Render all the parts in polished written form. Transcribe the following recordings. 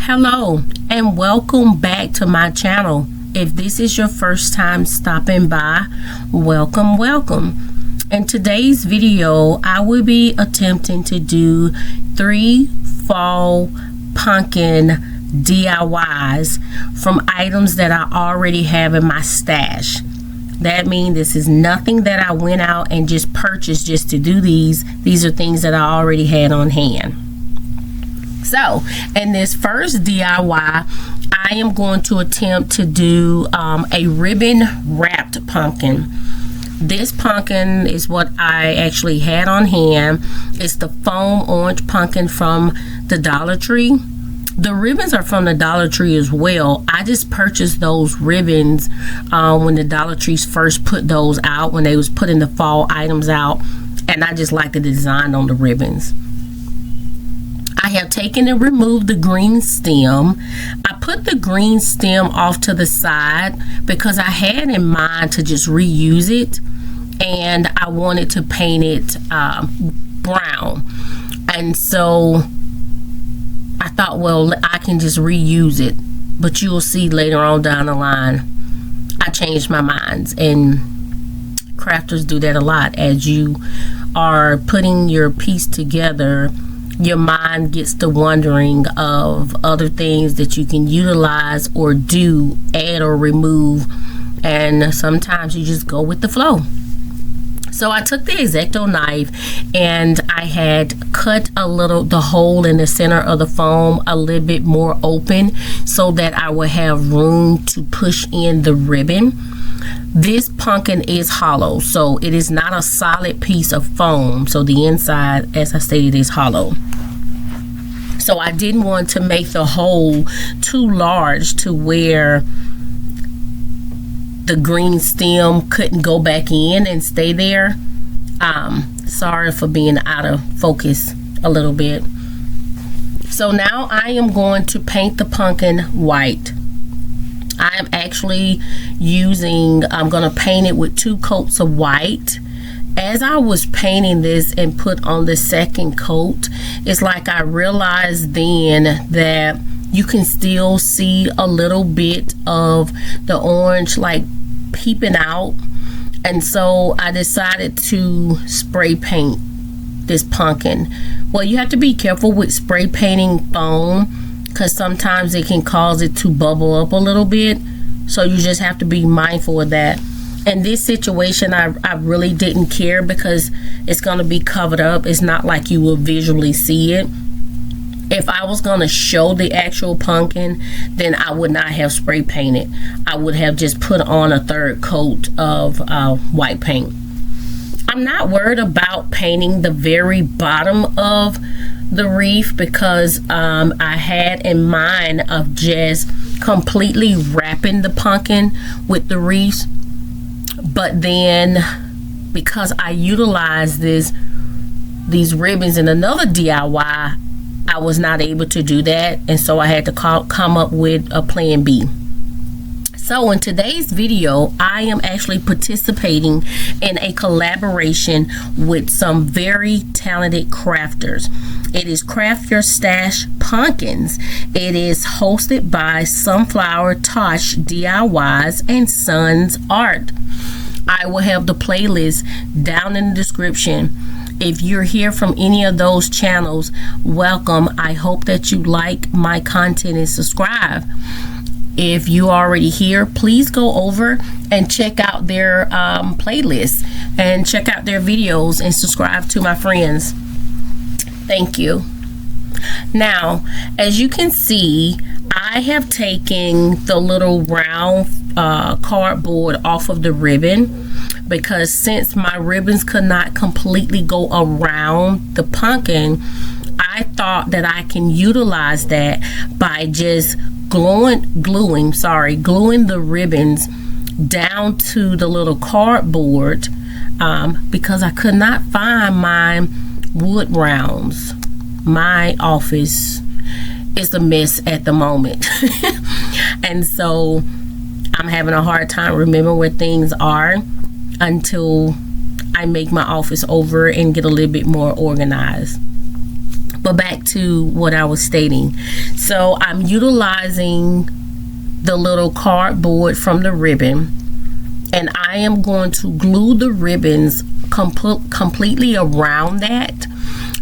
Hello and welcome back to my channel. If this is your first time stopping by, welcome. In today's video, I will be attempting to do 3 fall pumpkin DIYs from items that I already have in my stash. That means this is nothing that I went out and just purchased just to do these. These are things that I already had on hand. So in this first DIY, I am going to attempt to do a ribbon wrapped pumpkin. This pumpkin is what I actually had on hand. It's the foam orange pumpkin from the Dollar Tree. The ribbons are from the Dollar Tree as well. I just purchased those ribbons when the Dollar Trees first put those out, when they was putting the fall items out, and I just like the design on the ribbons. I have taken and removed the green stem. I put the green stem off to the side because I had in mind to just reuse it, and I wanted to paint it brown. And so I thought, well, I can just reuse it, but you'll see later on down the line I changed my minds, and crafters do that a lot. As you are putting your piece together, your mind gets to wondering of other things that you can utilize or do, add or remove, and sometimes you just go with the flow. So I took the X-Acto knife and I had cut the hole in the center of the foam a little bit more open so that I would have room to push in the ribbon. This pumpkin is hollow, so it is not a solid piece of foam. So the inside, as I stated, is hollow. So I didn't want to make the hole too large to where the green stem couldn't go back in and stay there. Sorry for being out of focus a little bit. So now I am going to paint the pumpkin white. I am actually I'm going to paint it with 2 coats of white. As I was painting this and put on the second coat, it's like I realized then that you can still see a little bit of the orange like peeping out. And so I decided to spray paint this pumpkin. Well, you have to be careful with spray painting foam because sometimes it can cause it to bubble up a little bit. So you just have to be mindful of that. In this situation, I really didn't care because it's going to be covered up. It's not like you will visually see it. If I was going to show the actual pumpkin, then I would not have spray painted. I would have just put on a 3rd coat of white paint. I'm not worried about painting the very bottom of the wreath because I had in mind of just completely wrapping the pumpkin with the wreath. But then because I utilized these ribbons in another DIY, I was not able to do that, and so I had to come up with a plan B. So in today's video, I am actually participating in a collaboration with some very talented crafters. It is Craft Your Stash Pumpkins. It is hosted by Sunflower Tosh DIYs and Sons Art. I will have the playlist down in the description. If you're here from any of those channels, welcome. I hope that you like my content and subscribe. If you already here, please go over and check out their playlist and check out their videos and subscribe to my friends. Thank you. Now, as you can see, I have taken the little round cardboard off of the ribbon because since my ribbons could not completely go around the pumpkin, I thought that I can utilize that by just gluing the ribbons down to the little cardboard because I could not find my wood rounds. My office is a mess at the moment. And so I'm having a hard time remembering where things are until I make my office over and get a little bit more organized. But back to what I was stating. So I'm utilizing the little cardboard from the ribbon, and I am going to glue the ribbons completely around that,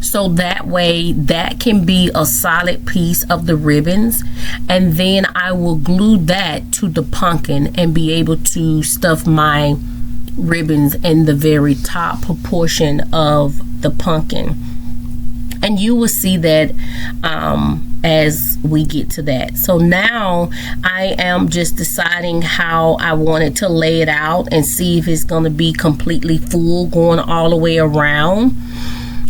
so that way that can be a solid piece of the ribbons, and then I will glue that to the pumpkin and be able to stuff my ribbons in the very top portion of the pumpkin. And you will see that as we get to that. So now I am just deciding how I wanted to lay it out and see if it's going to be completely full going all the way around.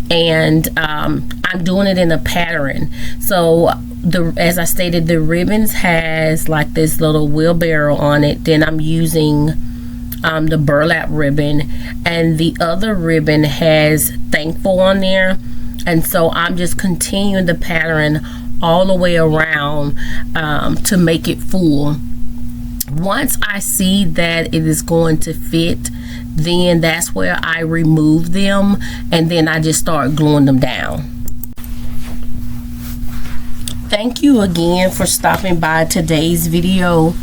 And I'm doing it in a pattern. So as I stated, the ribbons has like this little wheelbarrow on it. Then I'm using the burlap ribbon, and the other ribbon has thankful on there. And so I'm just continuing the pattern all the way around to make it full. Once I see that it is going to fit, then that's where I remove them, and then I just start gluing them down. Thank you again for stopping by today's video.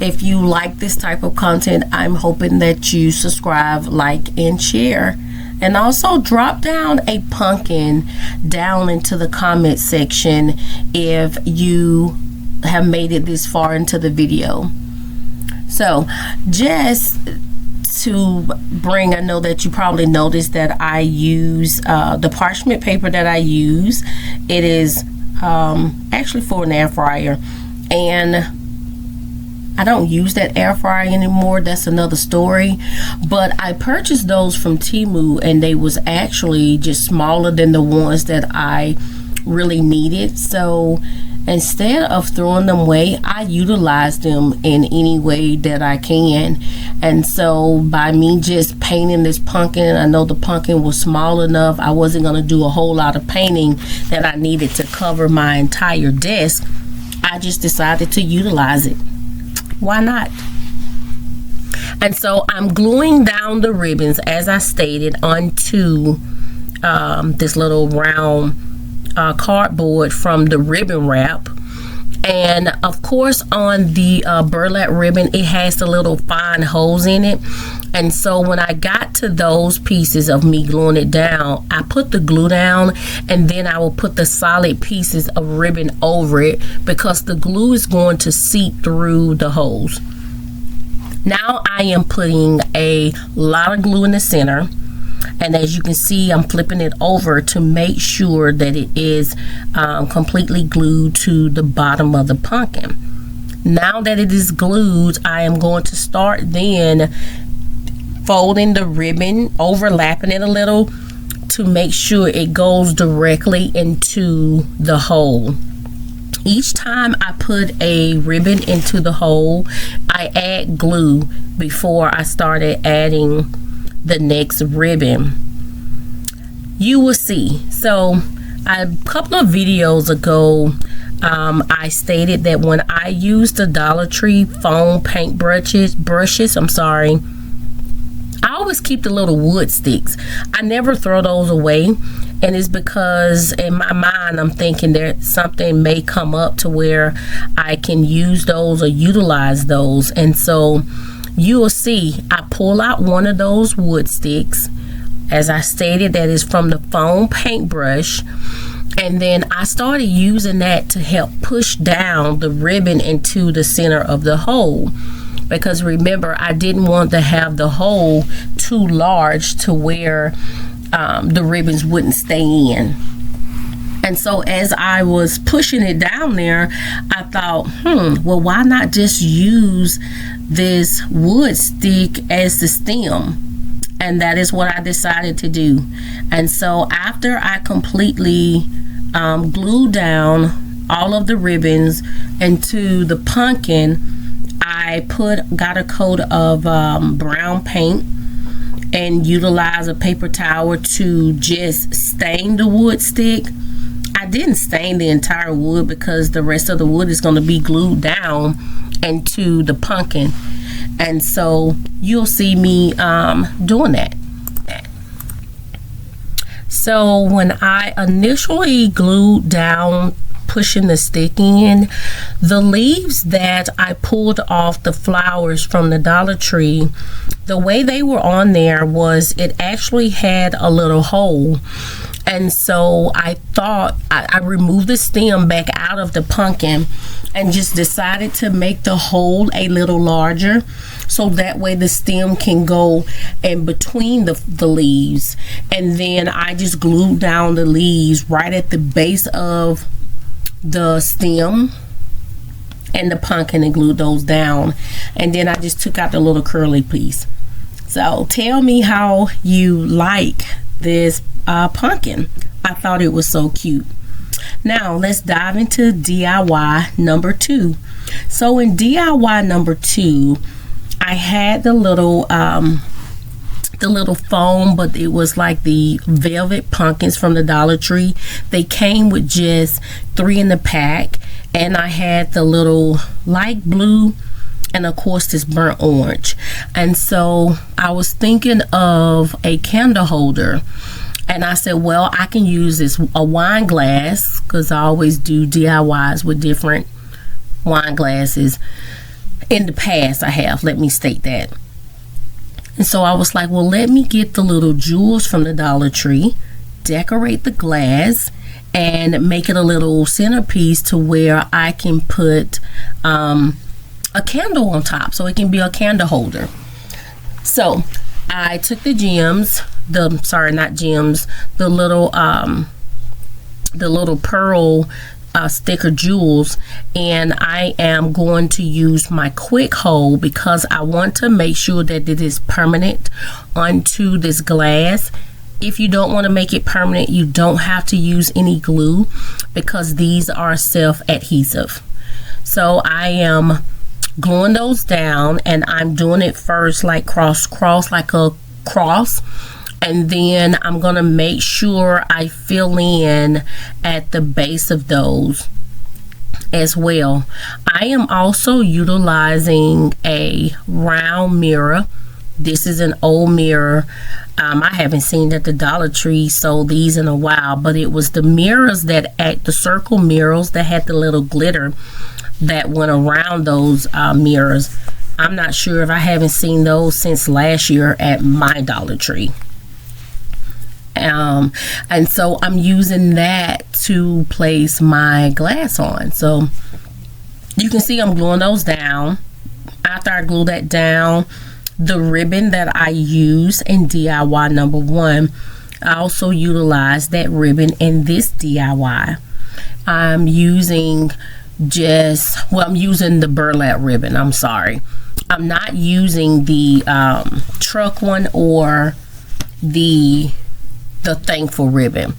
If you like this type of content, I'm hoping that you subscribe, like, and share. And also drop down a pumpkin down into the comment section if you have made it this far into the video. So just to bring, I know that you probably noticed that I use the parchment paper that I use. It is actually for an air fryer, and I don't use that air fryer anymore. That's another story. But I purchased those from Temu, and they was actually just smaller than the ones that I really needed. So instead of throwing them away, I utilize them in any way that I can. And so by me just painting this pumpkin, I know the pumpkin was small enough, I wasn't going to do a whole lot of painting that I needed to cover my entire desk. I just decided to utilize it. Why not? And so I'm gluing down the ribbons, as I stated, onto this little round cardboard from the ribbon wrap. And of course, on the burlap ribbon, it has the little fine holes in it. And so when I got to those pieces of me gluing it down, I put the glue down, and then I will put the solid pieces of ribbon over it, because the glue is going to seep through the holes. Now I am putting a lot of glue in the center, and as you can see, I'm flipping it over to make sure that it is completely glued to the bottom of the pumpkin. Now that it is glued, I am going to start then folding the ribbon, overlapping it a little to make sure it goes directly into the hole. Each time I put a ribbon into the hole, I add glue before I started adding the next ribbon. You will see. So a couple of videos ago, I stated that when I use the Dollar Tree foam paint brushes, I always keep the little wood sticks. I never throw those away, and it's because in my mind I'm thinking that something may come up to where I can use those or utilize those. And so you will see I pull out one of those wood sticks, as I stated, that is from the foam paintbrush, and then I started using that to help push down the ribbon into the center of the hole. Because remember, I didn't want to have the hole too large to where the ribbons wouldn't stay in. And so as I was pushing it down there, I thought, well, why not just use this wood stick as the stem? And that is what I decided to do. And so after I completely glued down all of the ribbons into the pumpkin, I got a coat of brown paint and utilized a paper towel to just stain the wood stick. I didn't stain the entire wood because the rest of the wood is going to be glued down into the pumpkin. And so you'll see me doing that. So when I initially glued down, pushing the stick in, the leaves that I pulled off the flowers from the Dollar Tree, the way they were on there was it actually had a little hole. And so I thought I removed the stem back out of the pumpkin and just decided to make the hole a little larger, so that way the stem can go in between the leaves. And then I just glued down the leaves right at the base of the stem and the pumpkin and glued those down. And then I just took out the little curly piece. So tell me how you like this pumpkin. I thought it was so cute. Now let's dive into DIY number 2. So in DIY number 2, I had the little foam, but it was like the velvet pumpkins from the Dollar Tree. They came with just 3 in the pack, and I had the little light blue and of course this burnt orange. And so I was thinking of a candle holder, and I said, well, I can use a wine glass, because I always do DIYs with different wine glasses. In the past I have, let me state that. And so I was like, well, let me get the little jewels from the Dollar Tree, decorate the glass, and make it a little centerpiece to where I can put a candle on top, so it can be a candle holder. So I took the gems, the little pearl sticker jewels, and I am going to use my quick hold because I want to make sure that it is permanent onto this glass. If you don't want to make it permanent, you don't have to use any glue because these are self-adhesive. So I am gluing those down, and I'm doing it first like cross like a cross, and then I'm gonna make sure I fill in at the base of those as well. I am also utilizing a round mirror. This is an old mirror. I haven't seen that the Dollar Tree sold these in a while, but it was the mirrors that at the circle mirrors that had the little glitter that went around those mirrors. I'm not sure if I haven't seen those since last year at my Dollar Tree. And so I'm using that to place my glass on. So you can see I'm gluing those down. After I glue that down, the ribbon that I use in DIY number 1, I also utilize that ribbon in this DIY. I'm using the burlap ribbon. I'm sorry. I'm not using the truck one or the thankful ribbon.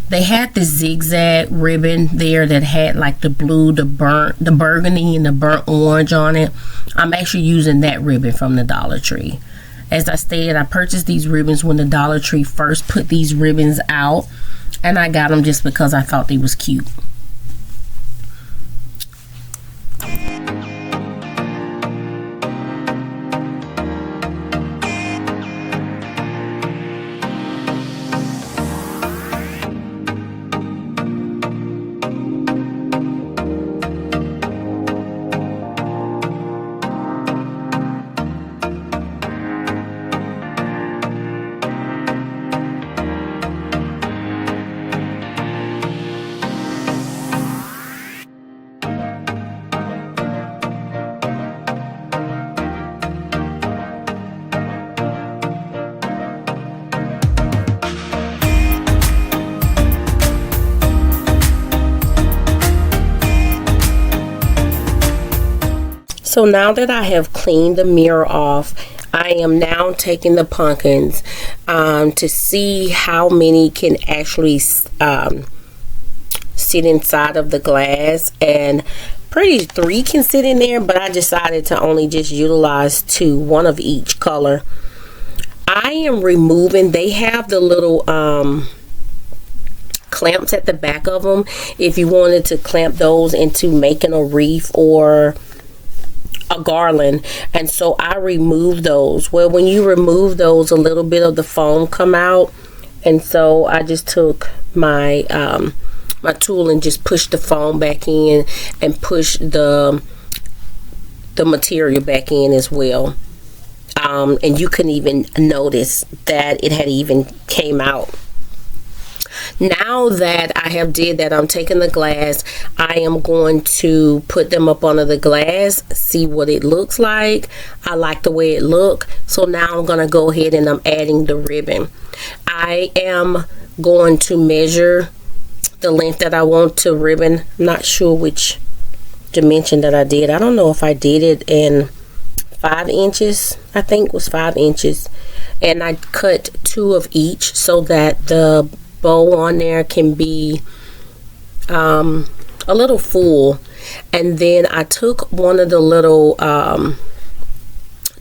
They had the zigzag ribbon there that had like the blue, the burgundy, and the burnt orange on it. I'm actually using that ribbon from the Dollar Tree. As I stated, I purchased these ribbons when the Dollar Tree first put these ribbons out, and I got them just because I thought they was cute. So now that I have cleaned the mirror off, I am now taking the pumpkins to see how many can actually sit inside of the glass, and 3 can sit in there, but I decided to only just utilize 2, one of each color. I am removing, they have the little clamps at the back of them if you wanted to clamp those into making a wreath or a garland, and so I removed those. Well, when you remove those, a little bit of the foam come out, And so I just took my my tool and just pushed the foam back in and pushed the material back in as well. And you couldn't even notice that it had even came out. Now that I have did that, I'm taking the glass. I am going to put them up under the glass, see what it looks like. I like the way it look. So now I'm going to go ahead and I'm adding the ribbon. I am going to measure the length that I want to ribbon. I'm not sure which dimension that I did. I don't know if I did it in 5 inches. I think it was 5 inches. And I cut 2 of each so that the bow on there can be a little full. And then I took one of the little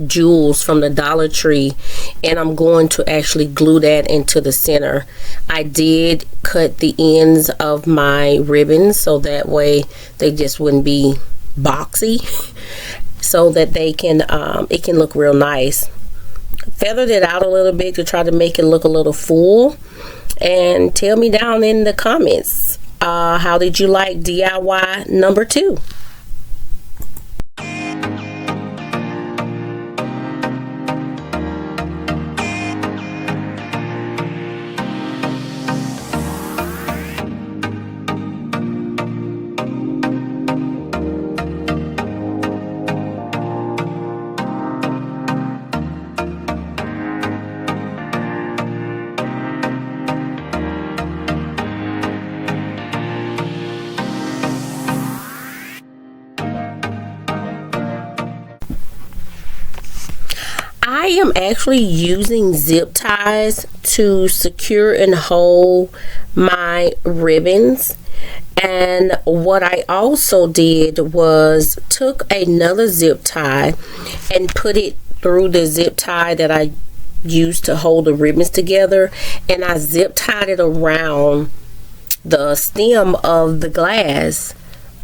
jewels from the Dollar Tree, and I'm going to actually glue that into the center. I did cut the ends of my ribbons so that way they just wouldn't be boxy, so that they can it can look real nice. Feathered it out a little bit to try to make it look a little full. And tell me down in the comments, how did you like DIY number 2? I am actually using zip ties to secure and hold my ribbons. And what I also did was took another zip tie and put it through the zip tie that I used to hold the ribbons together, and I zip tied it around the stem of the glass.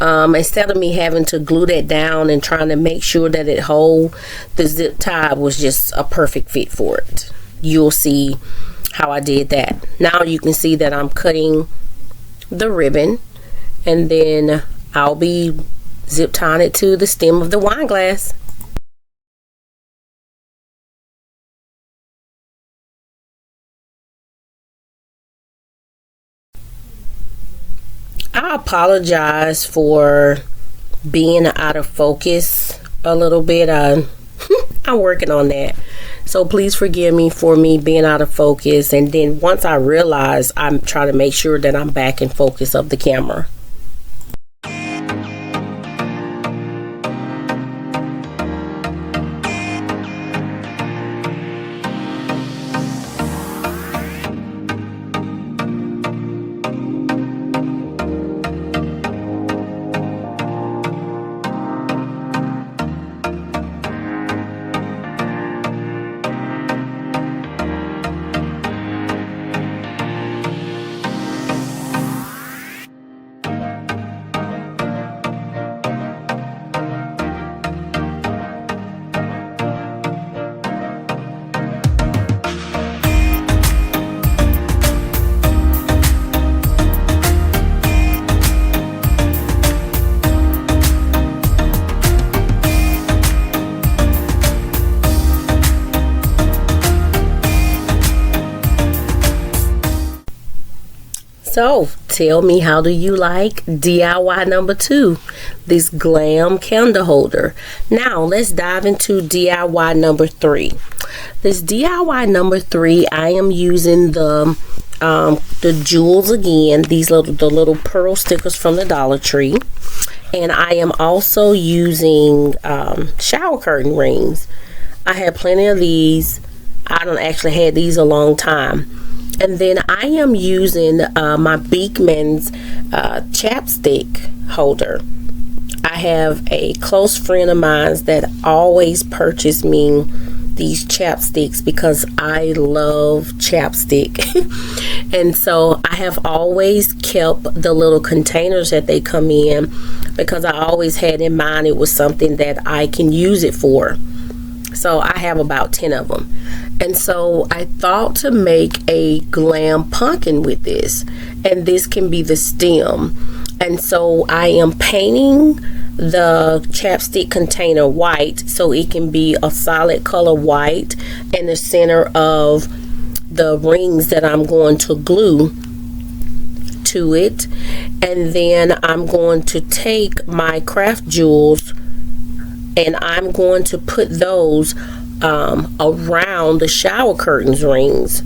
Instead of me having to glue that down and trying to make sure that it hold, the zip tie was just a perfect fit for it. You'll see how I did that. Now you can see that I'm cutting the ribbon, and then I'll be zip tying it to the stem of the wine glass. I apologize for being out of focus a little bit. I'm working on that. So please forgive me for me being out of focus. And then once I realize, I'm trying to make sure that I'm back in focus of the camera. So tell me, how do you like DIY number 2, this Glam candle holder? Now let's dive into DIY number 3. This DIY number 3, I am using the jewels again, the little pearl stickers from the Dollar Tree, and I am also using shower curtain rings. I have plenty of these. I don't actually had these a long time. And then I am using my Beekman's chapstick holder. I have a close friend of mine that always purchase me these chapsticks because I love chapstick. And so I have always kept the little containers that they come in because I always had in mind it was something that I can use it for. So I have about 10 of them. And so I thought to make a glam pumpkin with this. And this can be the stem. And so I am painting the chapstick container white so it can be a solid color white in the center of the rings that I'm going to glue to it. And then I'm going to take my craft jewels and I'm going to put those around the shower curtains rings.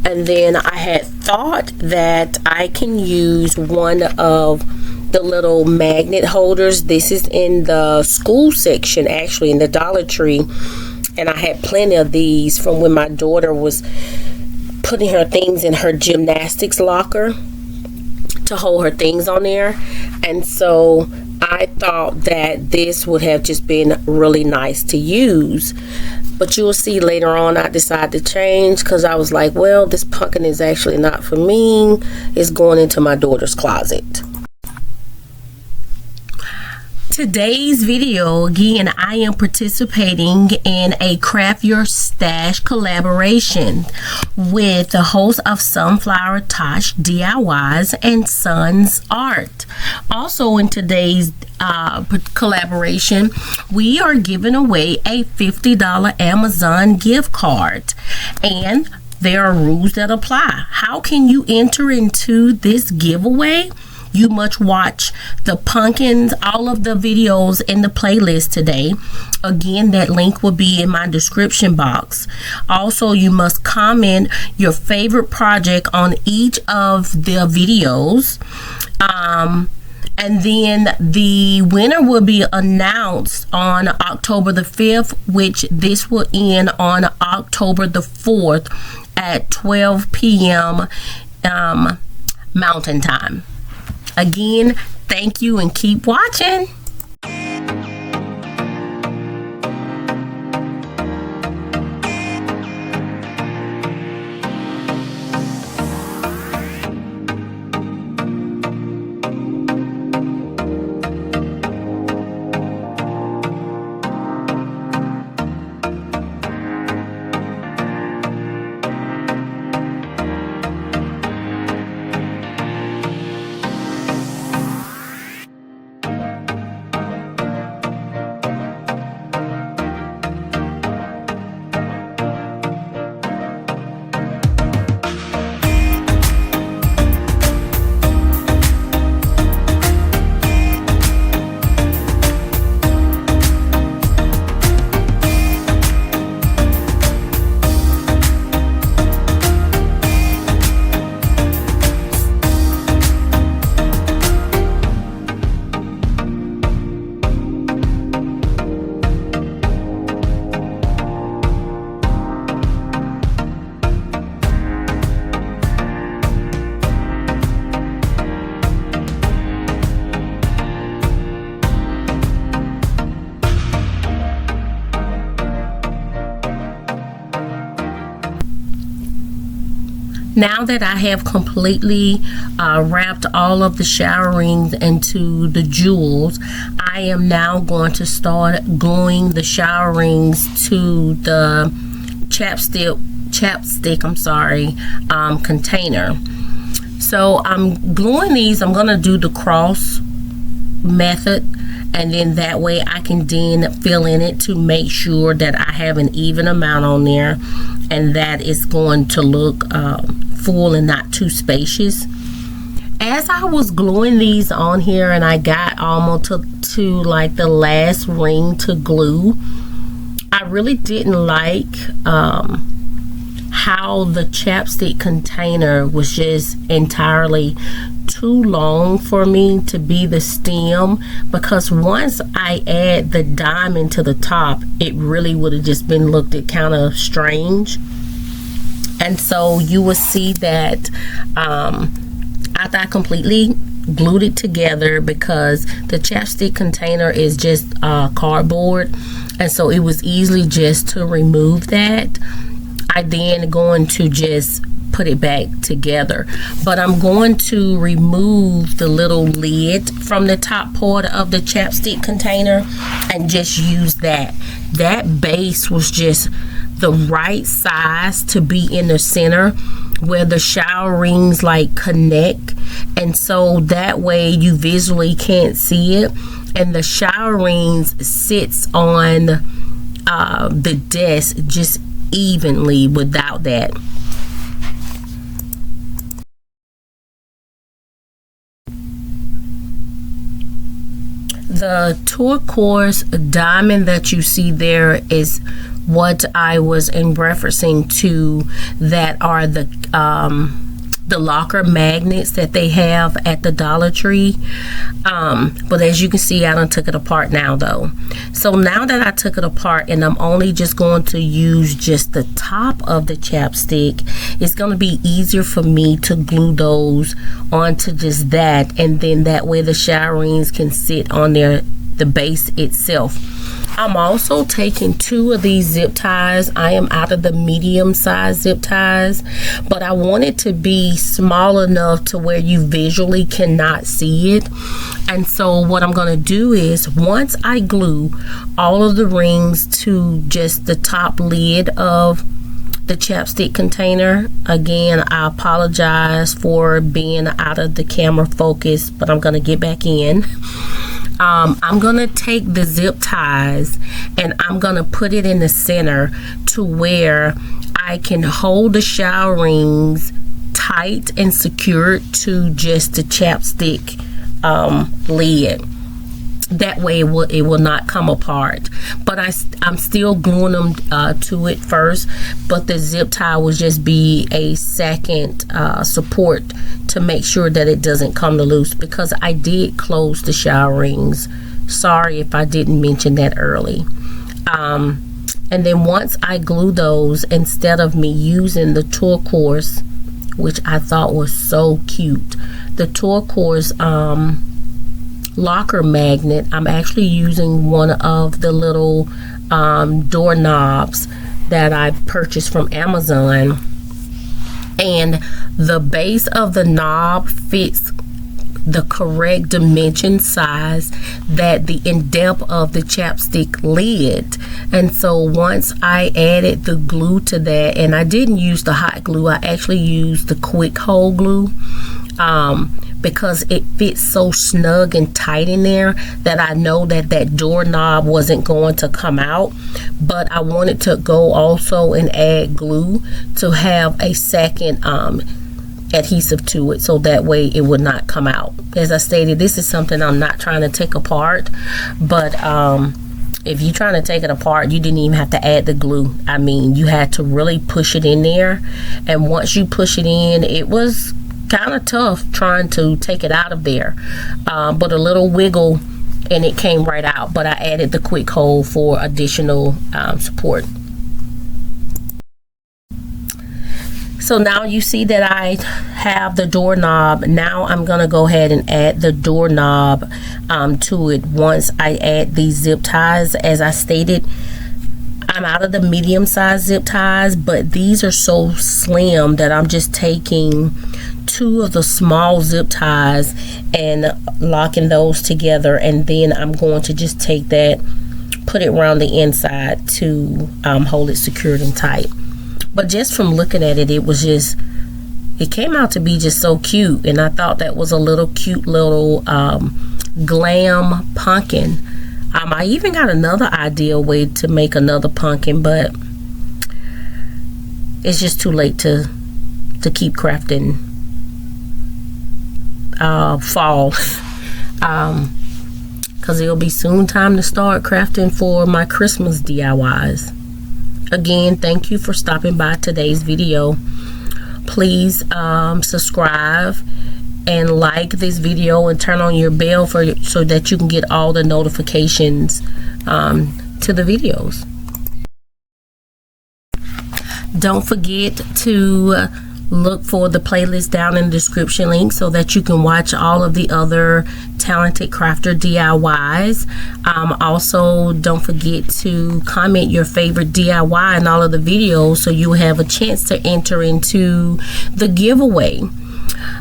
And then I had thought that I can use one of the little magnet holders. This is in the school section, actually in the Dollar Tree, and I had plenty of these from when my daughter was putting her things in her gymnastics locker to hold her things on there. And so I thought that this would have just been really nice to use. But you'll see later on I decided to change because I was like, well, this pumpkin is actually not for me. It's going into my daughter's closet. Today's video, again, I am participating in a Craft Your Stash collaboration with the host of Sunflower Tosh DIYs and Sons Art. Also in today's collaboration, we are giving away a $50 Amazon gift card, and there are rules that apply. How can you enter into this giveaway? You must watch the pumpkins, all of the videos in the playlist today. Again, that link will be in my description box. Also, you must comment your favorite project on each of the videos. And then the winner will be announced on October the 5th, which this will end on October the 4th at 12 p.m. Mountain Time. Again, thank you and keep watching. Now that I have completely wrapped all of the shower rings into the jewels, I am now going to start gluing the shower rings to the chapstick container. So I'm gluing these. I'm going to do the cross method, and then that way I can then fill in it to make sure that I have an even amount on there and that it's going to look full and not too spacious. As I was gluing these on here and I got almost to like the last ring to glue, I really didn't like how the chapstick container was just entirely too long for me to be the stem, because once I add the diamond to the top, it really would have just been looked at kind of strange. And so you will see that after I completely glued it together, because the chapstick container is just cardboard, and so it was easily just to remove that. I then going to just put it back together. But I'm going to remove the little lid from the top part of the chapstick container and just use that. That base was just the right size to be in the center where the shower rings like connect, and so that way you visually can't see it, and the shower rings sits on the desk just evenly without that. The turquoise diamond that you see there is what I was in referencing to, that are the locker magnets that they have at the Dollar Tree. But as you can see, I done took it apart now though. So now that I took it apart and I'm only just going to use just the top of the chapstick, it's going to be easier for me to glue those onto just that, and then that way the shower rings can sit on there, the base itself. I'm also taking 2 of these zip ties. I am out of the medium size zip ties, but I want it to be small enough to where you visually cannot see it. And so what I'm going to do is, once I glue all of the rings to just the top lid of the chapstick container, again, I apologize for being out of the camera focus, but I'm going to get back in. I'm gonna take the zip ties and I'm gonna put it in the center to where I can hold the shower rings tight and secured to just the chapstick lid. That way it will not come apart. But I'm still gluing them to it first, but the zip tie will just be a second support to make sure that it doesn't come loose, because I did close the shower rings. Sorry if I didn't mention that early. And then once I glue those, instead of me using the turquoise, which I thought was so cute, the turquoise locker magnet, I'm actually using one of the little door knobs that I purchased from Amazon, and the base of the knob fits the correct dimension size that the in-depth of the chapstick lid. And so once I added the glue to that, and I didn't use the hot glue, I actually used the quick hold glue, because it fits so snug and tight in there that I know that that doorknob wasn't going to come out. But I wanted to go also and add glue to have a second adhesive to it, so that way it would not come out. As I stated, this is something I'm not trying to take apart, but if you're trying to take it apart, you didn't even have to add the glue. I mean, you had to really push it in there, and once you push it in, it was kind of tough trying to take it out of there, but a little wiggle and it came right out. But I added the quick hold for additional support. So now you see that I have the doorknob. Now I'm gonna go ahead and add the doorknob to it once I add these zip ties. As I stated, I'm out of the medium size zip ties, but these are so slim that I'm just taking 2 of the small zip ties and locking those together, and then I'm going to just take that, put it around the inside to hold it secured and tight. But just from looking at it, it came out to be just so cute, and I thought that was a little cute little glam pumpkin. I even got another idea way to make another pumpkin, but it's just too late to keep crafting fall, because it'll be soon time to start crafting for my Christmas DIYs. Again, thank you for stopping by today's video. Please subscribe and like this video and turn on your bell so that you can get all the notifications to the videos. Don't forget to look for the playlist down in the description link so that you can watch all of the other talented crafter DIYs. Also, don't forget to comment your favorite DIY in all of the videos so you have a chance to enter into the giveaway.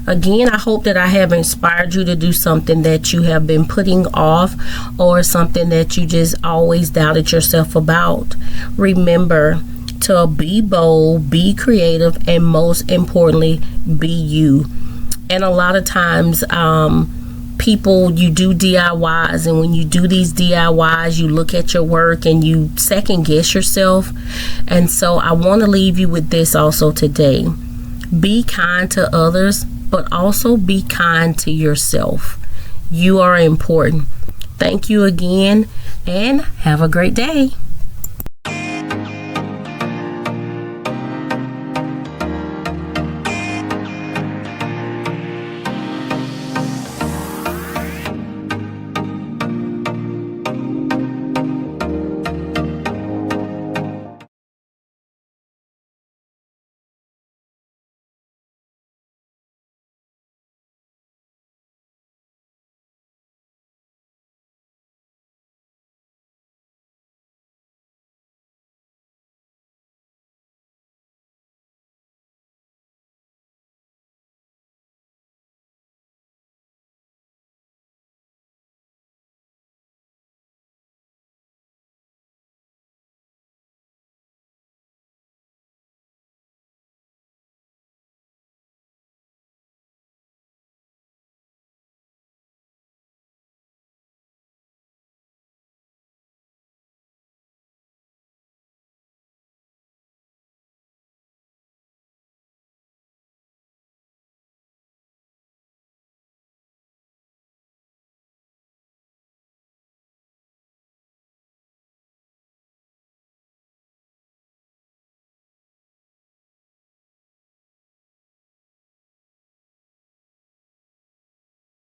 Again, I hope that I have inspired you to do something that you have been putting off, or something that you just always doubted yourself about. Remember to be bold, be creative, and most importantly, be you. And a lot of times, people, you do DIYs, and when you do these DIYs, you look at your work and you second guess yourself. And so I want to leave you with this also today. Be kind to others, but also be kind to yourself. You are important. Thank you again, and have a great day.